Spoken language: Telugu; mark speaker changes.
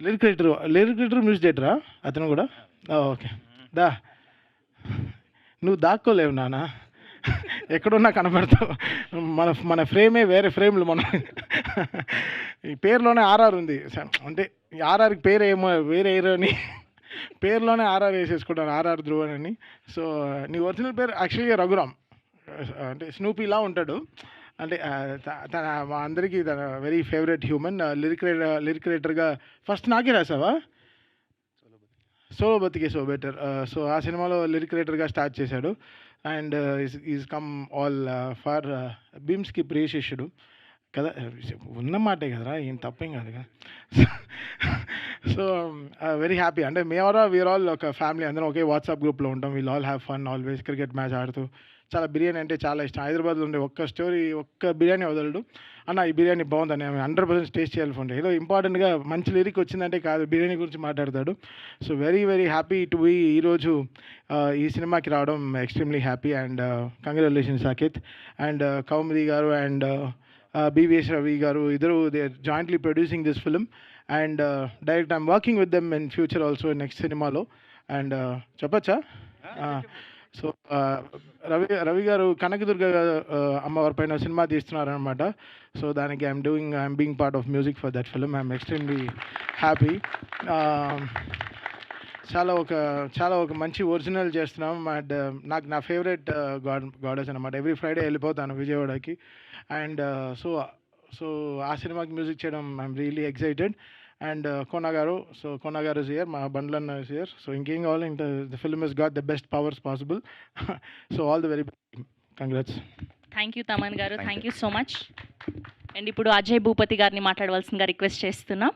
Speaker 1: లిరిక్ రైటర్ మ్యూజిక్ డైరెక్టరా అతను కూడా? ఓకే. దా నువ్వు దాక్కోలేవు నాన్న, ఎక్కడున్నా కనపడతావు. మన మన ఫ్రేమే వేరే ఫ్రేమ్లు. మనం ఈ పేరులోనే ఆర్ఆర్ ఉంది, అంటే ఆర్ఆర్కి పేరు ఏమో వేరే అని పేరులోనే ఆర్ఆర్ వేసేసుకుంటాను, ఆర్ఆర్ ధ్రువన్ అని. సో నీ ఒరిజినల్ పేరు యాక్చువల్గా రఘురామ్, అంటే స్నూపీలా ఉంటాడు. అంటే తన మా అందరికీ తన వెరీ ఫేవరెట్ హ్యూమన్. లిరిక్ రైటర్గా ఫస్ట్ నాకే రాసావా? సోలో బతికే సో బెటర్. సో ఆ సినిమాలో లిరిక్ రైటర్గా స్టార్ట్ చేశాడు. And is come all for భీమ్స్కి ప్రియశిష్యుడు కదా, ఉన్న మాటే కదరా, ఏం తప్పేం కాదు కదా. So very happy. అంటే వీఆర్ ఆల్ ఒక ఫ్యామిలీ, అందరం ఒకే వాట్సాప్ గ్రూప్లో ఉంటాం. We'll all have fun always. Cricket match ఆడుతూ చాలా బిర్యానీ అంటే చాలా ఇష్టం. హైదరాబాద్లో ఉండే ఒక్క బిర్యానీ వదలడు. అన్న ఈ బిర్యానీ బాగుందని 100% టేస్ట్ చేయాలి ఫోన్. ఏదో ఇంపార్టెంట్గా మంచి లిరిక్ వచ్చిందంటే కాదు, బిర్యానీ గురించి మాట్లాడతాడు. So very very happy to be ఈరోజు ఈ సినిమాకి రావడం. Extremely happy and congratulations Saketh and Kaumudi garu and BVS Ravi garu, ఇద్దరు they are jointly producing this film and direct I'm working with them in future also next సినిమాలో. అండ్ చెప్పచ్చా? సో రవి గారు కనకదుర్గ అమ్మవారి పైన సినిమా తీస్తున్నారనమాట. సో దానికి I'm being part of music for that film. I'm extremely happy. చాలా ఒక మంచి ఒరిజినల్ చేస్తున్నాం. అండ్ నాకు నా ఫేవరెట్ గాడెస్ అనమాట. ఎవ్రీ ఫ్రైడే వెళ్ళిపోతాను విజయవాడకి. అండ్ సో ఆ సినిమాకి మ్యూజిక్ చేయడం I'm really excited. And Kona గారు ఇస్ హియర్, మా బండ్లన్న ఇస్ హియర్. సో ఇంకేం కావాలి, ఇంకా the film is got the best powers possible. So all the very congrats.
Speaker 2: Thank you Thaman garu, thank you so much. And ఇప్పుడు అజయ్ భూపతి గారిని మాట్లాడవలసిందిగా రిక్వెస్ట్ చేస్తున్నాం.